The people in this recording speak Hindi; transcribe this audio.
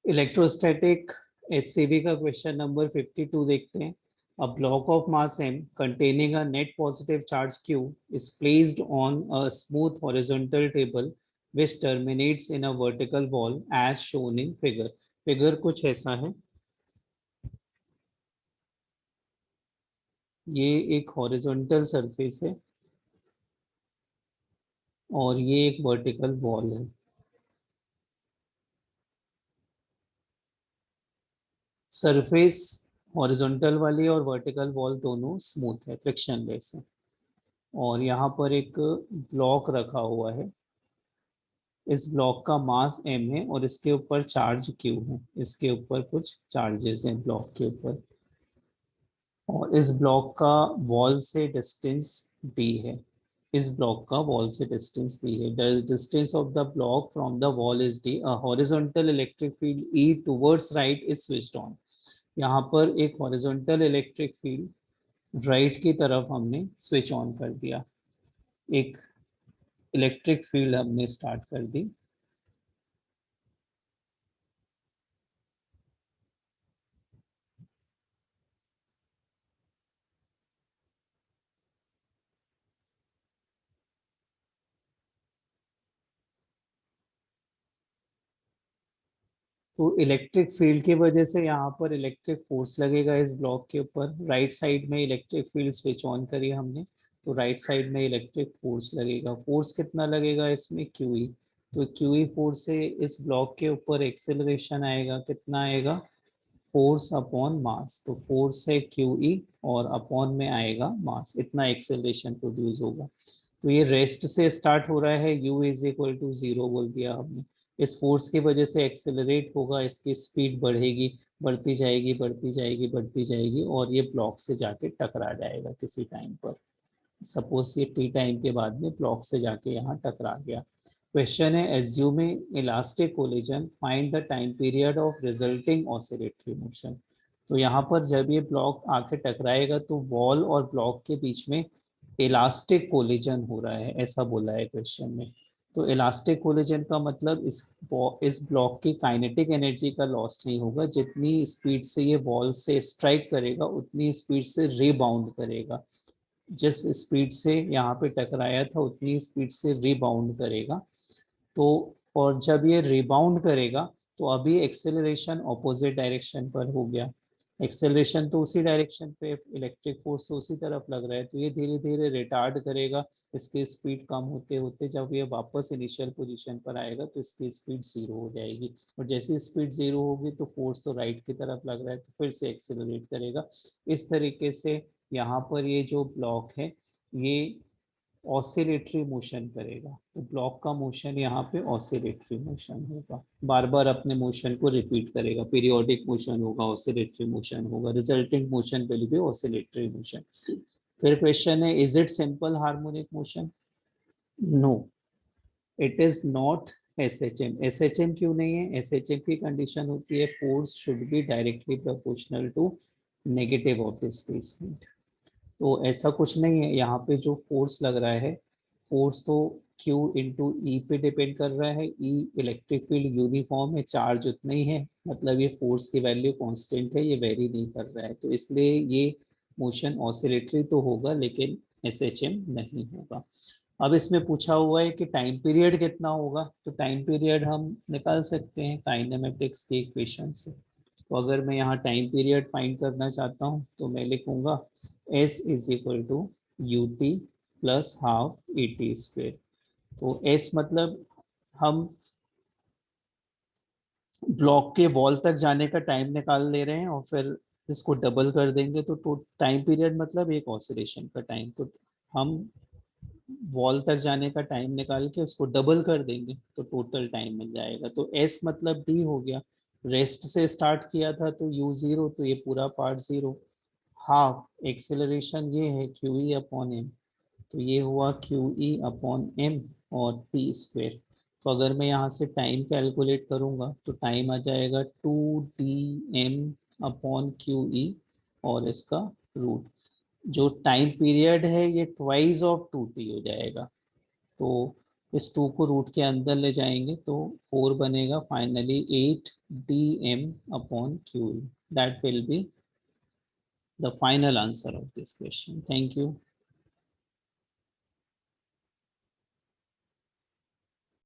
इलेक्ट्रोस्टैटिक एचसीवी का क्वेश्चन नंबर 52 देखते हैं. A block of mass m containing a net positive charge q is placed on a smooth horizontal table which terminates in a vertical wall as shown in figure. Figure कुछ ऐसा है. ये एक हॉरिजॉन्टल सरफेस है और ये एक वर्टिकल वॉल है. सरफेस हॉरिजॉन्टल वाली और वर्टिकल वॉल दोनों स्मूथ है, फ्रिक्शनलेस है. और यहाँ पर एक ब्लॉक रखा हुआ है. इस ब्लॉक का मास m है और इसके ऊपर चार्ज q है. इसके ऊपर कुछ चार्जेस हैं ब्लॉक के ऊपर. और इस ब्लॉक का वॉल से डिस्टेंस d है. इस ब्लॉक का वॉल से डिस्टेंस d है. The distance of the block from the wall is d. A horizontal electric field E towards right is switched on. यहाँ पर एक हॉरिजॉन्टल इलेक्ट्रिक फील्ड राइट की तरफ हमने स्विच ऑन कर दिया. एक इलेक्ट्रिक फील्ड हमने स्टार्ट कर दी. तो इलेक्ट्रिक फील्ड की वजह से यहाँ पर इलेक्ट्रिक फोर्स लगेगा इस ब्लॉक के ऊपर. राइट साइड में इलेक्ट्रिक फील्ड स्विच ऑन करी हमने, तो राइट साइड में इलेक्ट्रिक फोर्स लगेगा. फोर्स कितना लगेगा इसमें, QE. तो QE फोर्स से इस ब्लॉक के ऊपर एक्सेलरेशन आएगा. कितना आएगा, फोर्स अपॉन मास. तो फोर्स है QE और अपॉन में आएगा मास. इतना एक्सेलरेशन प्रोड्यूस होगा. तो ये रेस्ट से स्टार्ट हो रहा है. U इज इक्वल टू 0 बोल दिया हमने. इस फोर्स की वजह से एक्सेलरेट होगा, इसकी स्पीड बढ़ेगी, बढ़ती जाएगी, बढ़ती जाएगी, बढ़ती जाएगी और ये ब्लॉक से जाके टकरा जाएगा किसी टाइम पर. सपोज ये टी टाइम के बाद में ब्लॉक से जाके यहाँ टकरा गया. क्वेश्चन है, assuming elastic collision find the time period of resulting oscillatory motion. तो यहाँ पर जब ये ब्लॉक आके टकराएगा तो वॉल और ब्लॉक के बीच में इलास्टिक कोलिजन हो रहा है, ऐसा बोला है क्वेश्चन में. तो इलास्टिक कोलिजन का मतलब इस ब्लॉक की काइनेटिक एनर्जी का लॉस नहीं होगा. जितनी स्पीड से ये वॉल से स्ट्राइक करेगा उतनी स्पीड से रीबाउंड करेगा. जिस स्पीड से यहाँ पे टकराया था उतनी स्पीड से रिबाउंड करेगा. तो और जब ये रिबाउंड करेगा तो अभी एक्सेलरेशन ऑपोजिट डायरेक्शन पर हो गया. एक्सेलरेशन तो उसी डायरेक्शन पे, इलेक्ट्रिक फोर्स तो उसी तरफ लग रहा है, तो ये धीरे धीरे रिटार्ड करेगा. इसकी स्पीड कम होते होते जब ये वापस इनिशियल पोजीशन पर आएगा तो इसकी स्पीड 0 हो जाएगी. और जैसी स्पीड 0 होगी तो फोर्स तो राइट की तरफ लग रहा है तो फिर से एक्सेलरेट करेगा. इस तरीके से यहाँ पर ये जो ब्लॉक है ये ऑसिलेटरी मोशन करेगा. तो ब्लॉक का मोशन यहाँ पे ऑसिलेटरी मोशन होगा, बार बार अपने मोशन को रिपीट करेगा. पीरियोडिक मोशन होगा, ऑसिलेटरी मोशन होगा, resulting motion will be oscillatory motion. फिर क्वेश्चन है, is it simple harmonic motion. No, it is not SHM. SHM क्यों नहीं है, SHM की कंडीशन होती है force should be directly proportional to negative of displacement. तो ऐसा कुछ नहीं है. यहाँ पे जो फोर्स लग रहा है, फोर्स तो Q इंटू ई पे डिपेंड कर रहा है. E इलेक्ट्रिक फील्ड यूनिफॉर्म है, चार्ज उतना ही है, मतलब ये फोर्स की वैल्यू कांस्टेंट है, ये वेरी नहीं कर रहा है. तो इसलिए ये मोशन ऑसिलेटरी तो होगा लेकिन SHM नहीं होगा. अब इसमें पूछा हुआ है कि टाइम पीरियड कितना होगा. तो टाइम पीरियड हम निकाल सकते हैं काइनेमेटिक्स के इक्वेशन से. तो अगर मैं यहाँ टाइम पीरियड फाइंड करना चाहता हूँ तो मैं लिखूंगा S is equal to ut plus half ET square. तो S मतलब हम ब्लॉक के वॉल तक जाने का टाइम निकाल ले रहे हैं और फिर इसको डबल कर देंगे तो टाइम पीरियड मतलब एक ऑसिलेशन का टाइम. तो हम वॉल तक जाने का टाइम निकाल के उसको डबल कर देंगे तो टोटल टाइम मिल जाएगा. तो S मतलब D हो गया. रेस्ट से स्टार्ट किया था तो U0, तो ये पूरा पार्ट 0. हाफ एक्सेलरेशन ये है QE अपॉन M, तो ये हुआ QE अपॉन M और T स्क्वेयर. तो अगर मैं यहाँ से टाइम कैलकुलेट करूँगा तो टाइम आ जाएगा 2DM अपॉन QE और इसका रूट. जो टाइम पीरियड है ये ट्वाइस ऑफ 2T हो जाएगा. तो इस 2 को रूट के अंदर ले जाएंगे तो 4 बनेगा, finally 8 dm upon q, that will be the final answer of this question. Thank you.